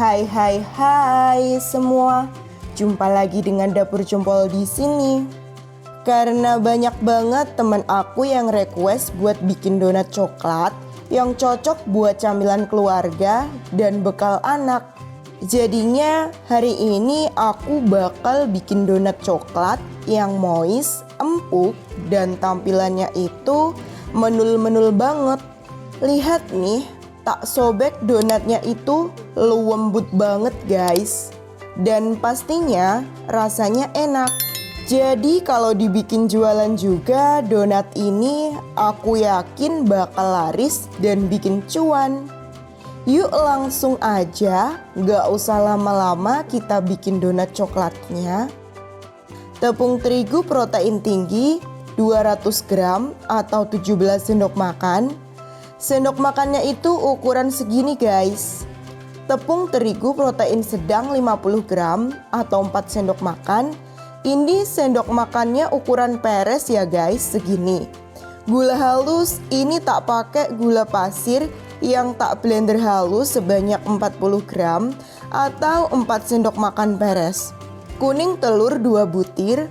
Hai hai hai semua. Jumpa lagi dengan Dapur Jempol di sini. Karena banyak banget teman aku yang request buat bikin donat coklat yang cocok buat camilan keluarga dan bekal anak. Jadinya hari ini aku bakal bikin donat coklat yang moist, empuk, dan tampilannya itu menul-menul banget. Lihat nih, tak sobek donatnya itu lembut banget guys. Dan pastinya rasanya enak. Jadi kalau dibikin jualan juga donat ini aku yakin bakal laris dan bikin cuan. Yuk langsung aja, gak usah lama-lama kita bikin donat coklatnya. Tepung terigu protein tinggi 200 gram atau 17 sendok makan. Sendok makannya itu ukuran segini guys. Tepung terigu protein sedang 50 gram atau 4 sendok makan. Ini sendok makannya ukuran peres ya guys, segini. Gula halus ini tak pakai gula pasir yang tak blender halus sebanyak 40 gram atau 4 sendok makan peres. Kuning telur 2 butir,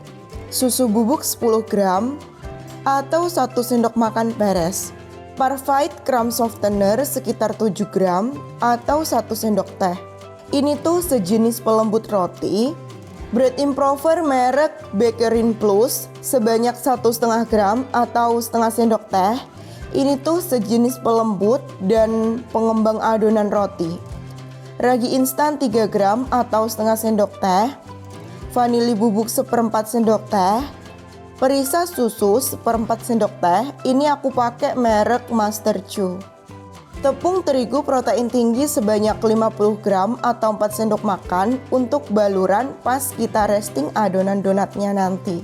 susu bubuk 10 gram atau 1 sendok makan peres. Parfait cream softener sekitar 7 gram atau 1 sendok teh. Ini tuh sejenis pelembut roti. Bread improver merek Bakerin Plus sebanyak 1,5 gram atau setengah sendok teh. Ini tuh sejenis pelembut dan pengembang adonan roti. Ragi instan 3 gram atau setengah sendok teh. Vanili bubuk 1/4 sendok teh. Perisa susu 1/4 sendok teh. Ini aku pakai merek Master Chew. Tepung terigu protein tinggi sebanyak 50 gram atau 4 sendok makan untuk baluran pas kita resting adonan donatnya nanti.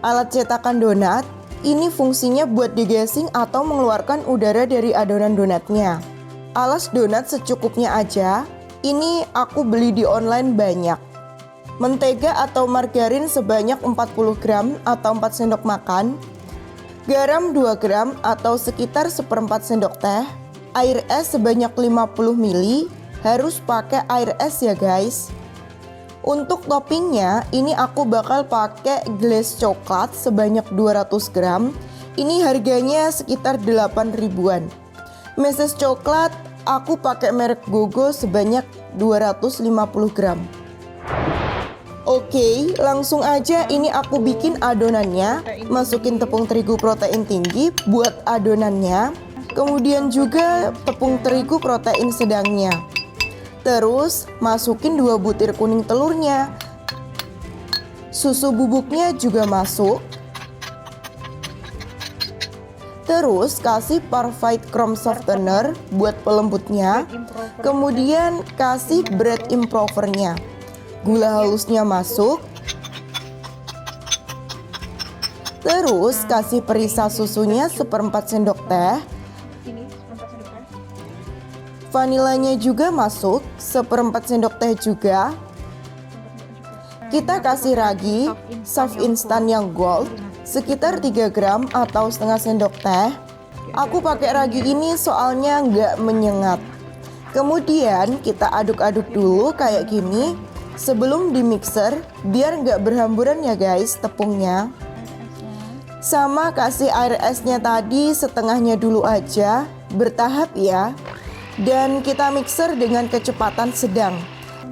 Alat cetakan donat, ini fungsinya buat digasing atau mengeluarkan udara dari adonan donatnya. Alas donat secukupnya aja, ini aku beli di online banyak. Mentega atau margarin sebanyak 40 gram atau 4 sendok makan. Garam 2 gram atau sekitar 1/4 sendok teh. Air es sebanyak 50 ml, harus pakai air es ya guys. Untuk toppingnya, ini aku bakal pakai glaze coklat sebanyak 200 gram. Ini harganya sekitar 8 ribuan. Meses coklat, aku pakai merek Gogo sebanyak 250 gram. Oke, langsung aja ini aku bikin adonannya. Masukin tepung terigu protein tinggi buat adonannya. Kemudian juga tepung terigu protein sedangnya. Terus masukin 2 butir kuning telurnya. Susu bubuknya juga masuk. Terus kasih Parfait cream softener buat pelembutnya. Kemudian kasih bread improvernya. Gula halusnya masuk. Terus kasih perisa susunya 1/4 sendok teh. Vanilanya juga masuk 1/4 sendok teh juga. Kita kasih ragi soft instan yang gold sekitar 3 gram atau setengah sendok teh. Aku pakai ragi ini soalnya nggak menyengat. Kemudian kita aduk-aduk dulu kayak gini sebelum di mixer biar nggak berhamburan ya guys tepungnya. Sama kasih air esnya tadi setengahnya dulu aja, bertahap ya. Dan kita mixer dengan kecepatan sedang.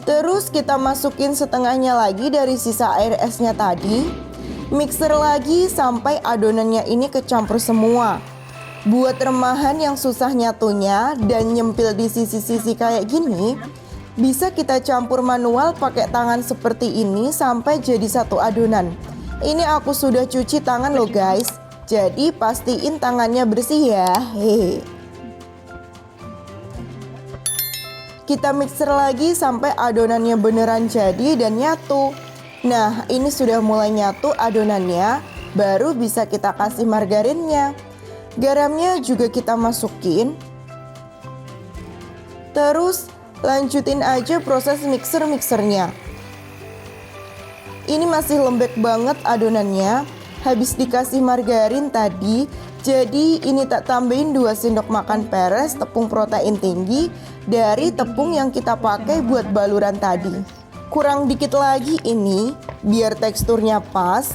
Terus kita masukin setengahnya lagi dari sisa air esnya tadi. Mixer lagi sampai adonannya ini kecampur semua. Buat remahan yang susah nyatunya dan nyempil di sisi-sisi kayak gini, bisa kita campur manual pakai tangan seperti ini sampai jadi satu adonan. Ini aku sudah cuci tangan loh guys. Jadi pastiin tangannya bersih ya. Hehe. Kita mixer lagi sampai adonannya beneran jadi dan nyatu. Nah, ini sudah mulai nyatu adonannya, baru bisa kita kasih margarinnya. Garamnya juga kita masukin. Terus lanjutin aja proses mixernya. Ini masih lembek banget adonannya. Habis dikasih margarin tadi, Jadi ini tak tambahin 2 sendok makan peres tepung protein tinggi dari tepung yang kita pakai buat baluran tadi. Kurang dikit lagi ini biar teksturnya pas.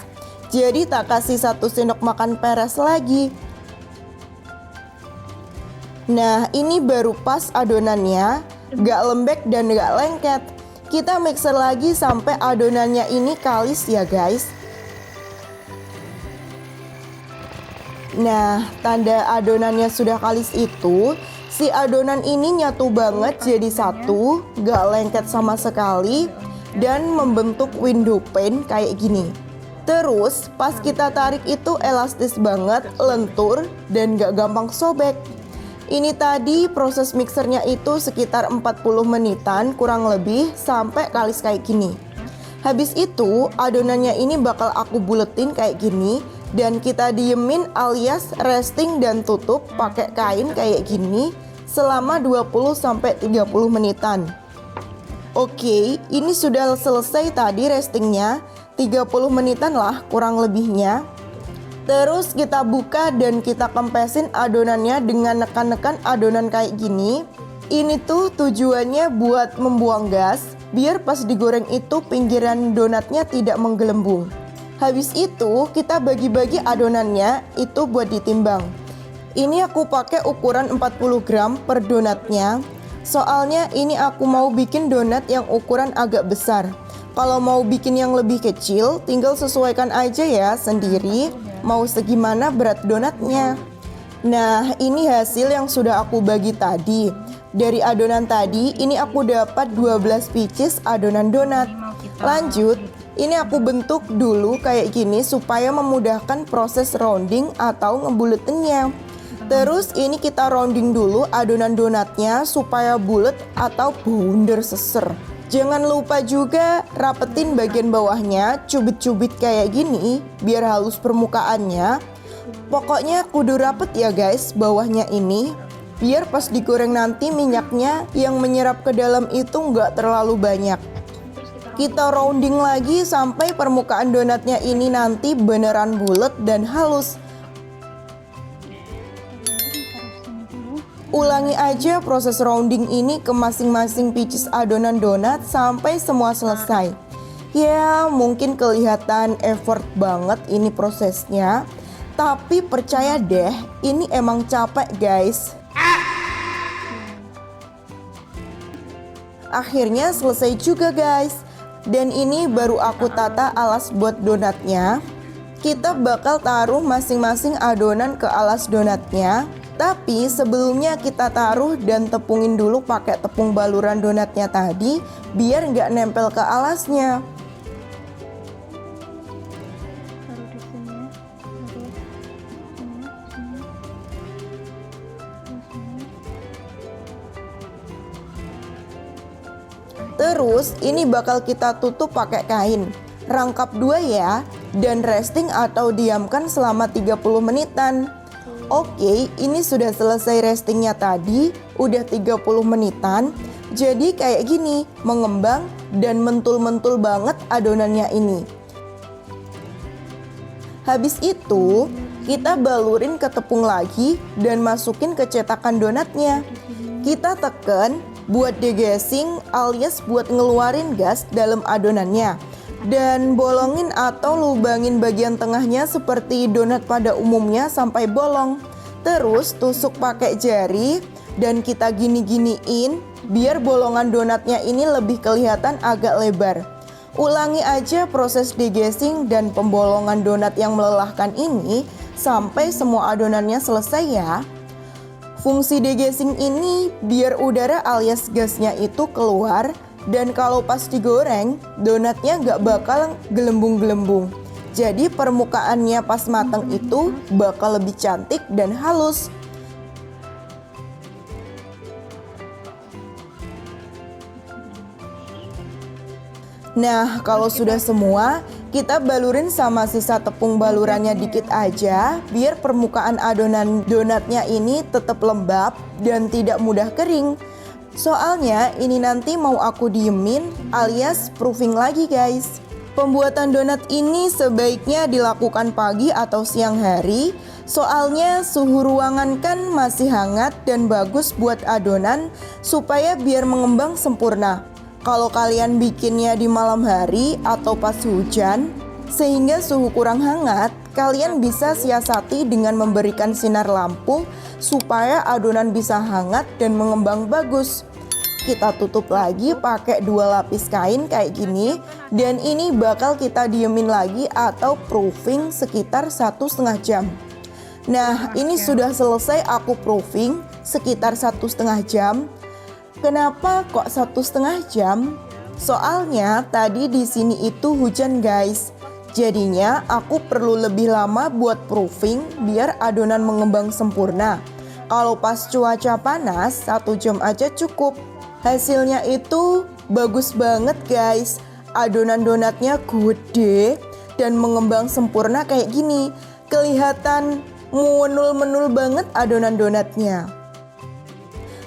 Jadi tak kasih 1 sendok makan peres lagi. Nah ini baru pas adonannya, gak lembek dan gak lengket. Kita mixer lagi sampai adonannya ini kalis ya guys. Nah tanda adonannya sudah kalis itu, si adonan ini nyatu banget jadi satu, gak lengket sama sekali, dan membentuk window pane kayak gini. Terus pas kita tarik itu elastis banget, lentur, dan gak gampang sobek. Ini tadi proses mixernya itu sekitar 40 menitan kurang lebih sampai kalis kayak gini. Habis itu adonannya ini bakal aku buletin kayak gini dan kita diemin alias resting dan tutup pakai kain kayak gini selama 20-30 menitan. Oke, ini sudah selesai tadi restingnya, 30 menitan lah kurang lebihnya. Terus kita buka dan kita kempesin adonannya dengan nekan-nekan adonan kayak gini. Ini tuh tujuannya buat membuang gas, biar pas digoreng itu pinggiran donatnya tidak menggelembung. Habis itu kita bagi-bagi adonannya itu buat ditimbang. Ini aku pakai ukuran 40 gram per donatnya. Soalnya ini aku mau bikin donat yang ukuran agak besar. Kalau mau bikin yang lebih kecil, tinggal sesuaikan aja ya sendiri mau segimana berat donatnya. Nah ini hasil yang sudah aku bagi tadi. Dari adonan tadi ini aku dapat 12 pieces adonan donat. Lanjut, ini aku bentuk dulu kayak gini supaya memudahkan proses rounding atau ngebuletinnya. Terus ini kita rounding dulu adonan donatnya supaya bulat atau bounder seser. Jangan lupa juga rapetin bagian bawahnya, cubit-cubit kayak gini biar halus permukaannya. Pokoknya kudu rapet ya guys bawahnya ini, biar pas digoreng nanti minyaknya yang menyerap ke dalam itu nggak terlalu banyak. Kita rounding lagi sampai permukaan donatnya ini nanti beneran bulat dan halus. Ulangi aja proses rounding ini ke masing-masing pieces adonan donat sampai semua selesai. Ya mungkin kelihatan effort banget ini prosesnya, tapi percaya deh ini emang capek guys. Akhirnya selesai juga guys. Dan ini baru aku tata alas buat donatnya. Kita bakal taruh masing-masing adonan ke alas donatnya. Tapi sebelumnya kita taruh dan tepungin dulu pakai tepung baluran donatnya tadi biar nggak nempel ke alasnya. Terus ini bakal kita tutup pakai kain. Rangkap 2 ya, dan resting atau diamkan selama 30 menitan. Oke, ini sudah selesai restingnya tadi, udah 30 menitan. Jadi kayak gini, mengembang dan mentul-mentul banget adonannya ini. Habis itu, kita balurin ke tepung lagi dan masukin ke cetakan donatnya. Kita tekan buat degassing alias buat ngeluarin gas dalam adonannya. Dan bolongin atau lubangin bagian tengahnya seperti donat pada umumnya sampai bolong. Terus tusuk pakai jari dan kita gini-giniin biar bolongan donatnya ini lebih kelihatan agak lebar. Ulangi aja proses degassing dan pembolongan donat yang melelahkan ini sampai semua adonannya selesai ya. Fungsi degassing ini biar udara alias gasnya itu keluar dan kalau pas digoreng donatnya nggak bakal gelembung-gelembung. Jadi permukaannya pas matang itu bakal lebih cantik dan halus. Nah kalau sudah semua, kita balurin sama sisa tepung balurannya dikit aja biar permukaan adonan donatnya ini tetap lembab dan tidak mudah kering. Soalnya ini nanti mau aku diemin alias proofing lagi guys. Pembuatan donat ini sebaiknya dilakukan pagi atau siang hari, soalnya suhu ruangan kan masih hangat dan bagus buat adonan supaya biar mengembang sempurna. Kalau kalian bikinnya di malam hari atau pas hujan, sehingga suhu kurang hangat, kalian bisa siasati dengan memberikan sinar lampu supaya adonan bisa hangat dan mengembang bagus. Kita tutup lagi pakai 2 lapis kain kayak gini, dan ini bakal kita diemin lagi atau proofing sekitar 1,5 jam. Nah, ini sudah selesai aku proofing sekitar 1,5 jam. Kenapa kok 1,5 jam? Soalnya tadi di sini itu hujan guys. Jadinya aku perlu lebih lama buat proofing biar adonan mengembang sempurna. Kalau pas cuaca panas 1 jam aja cukup. Hasilnya itu bagus banget guys. Adonan donatnya gede dan mengembang sempurna kayak gini. Kelihatan menul-menul banget adonan donatnya.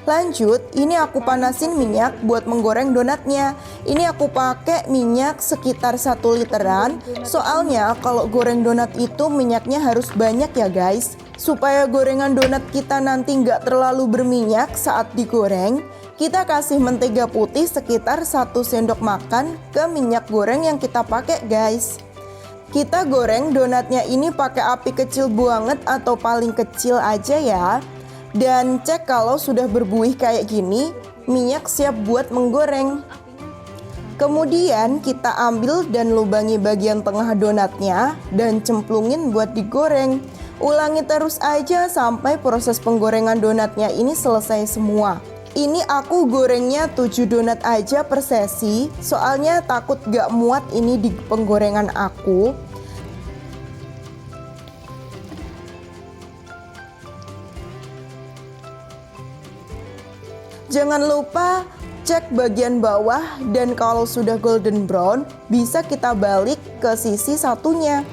Lanjut, ini aku panasin minyak buat menggoreng donatnya. Ini aku pakai minyak sekitar 1 literan. Soalnya kalau goreng donat itu minyaknya harus banyak ya guys. Supaya gorengan donat kita nanti nggak terlalu berminyak saat digoreng, kita kasih mentega putih sekitar 1 sendok makan ke minyak goreng yang kita pakai guys. Kita goreng donatnya ini pakai api kecil banget atau paling kecil aja ya. Dan cek kalau sudah berbuih kayak gini, minyak siap buat menggoreng. Kemudian kita ambil dan lubangi bagian tengah donatnya dan cemplungin buat digoreng. Ulangi terus aja sampai proses penggorengan donatnya ini selesai semua. Ini aku gorengnya 7 donat aja per sesi, soalnya takut gak muat ini di penggorengan aku. Jangan lupa cek bagian bawah dan kalau sudah golden brown bisa kita balik ke sisi satunya.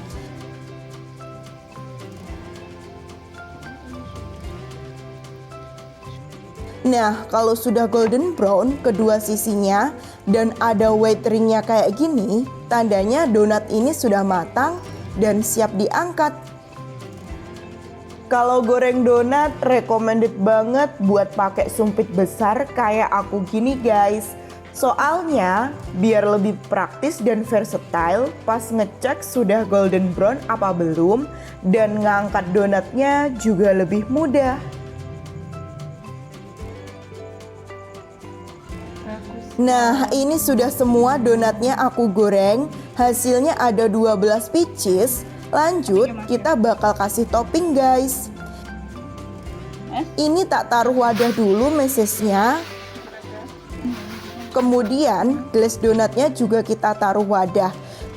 Nah, kalau sudah golden brown kedua sisinya dan ada white ringnya kayak gini, tandanya donat ini sudah matang dan siap diangkat. Kalau goreng donat recommended banget buat pakai sumpit besar kayak aku gini guys. Soalnya biar lebih praktis dan versatile pas ngecek sudah golden brown apa belum, dan ngangkat donatnya juga lebih mudah. Nah, ini sudah semua donatnya aku goreng. Hasilnya ada 12 pieces. Lanjut, kita bakal kasih topping guys. Ini tak taruh wadah dulu mesesnya. Kemudian glaze donatnya juga kita taruh wadah.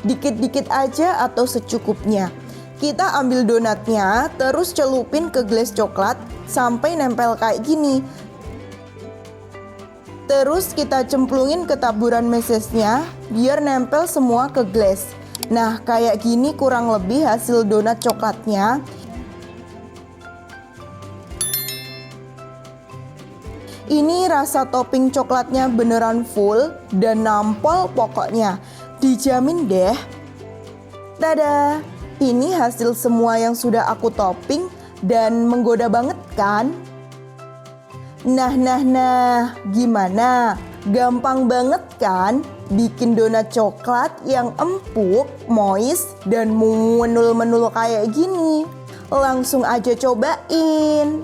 Dikit-dikit aja atau secukupnya. Kita ambil donatnya, terus celupin ke glaze coklat sampai nempel kayak gini. Terus kita cemplungin ke taburan mesesnya biar nempel semua ke glaze. Nah, kayak gini kurang lebih hasil donat coklatnya. Ini rasa topping coklatnya beneran full dan nampol pokoknya. Dijamin deh. Tada! Ini hasil semua yang sudah aku topping dan menggoda banget kan? Nah, gimana? Gampang banget kan bikin donat coklat yang empuk, moist, dan menul-menul kayak gini? Langsung aja cobain.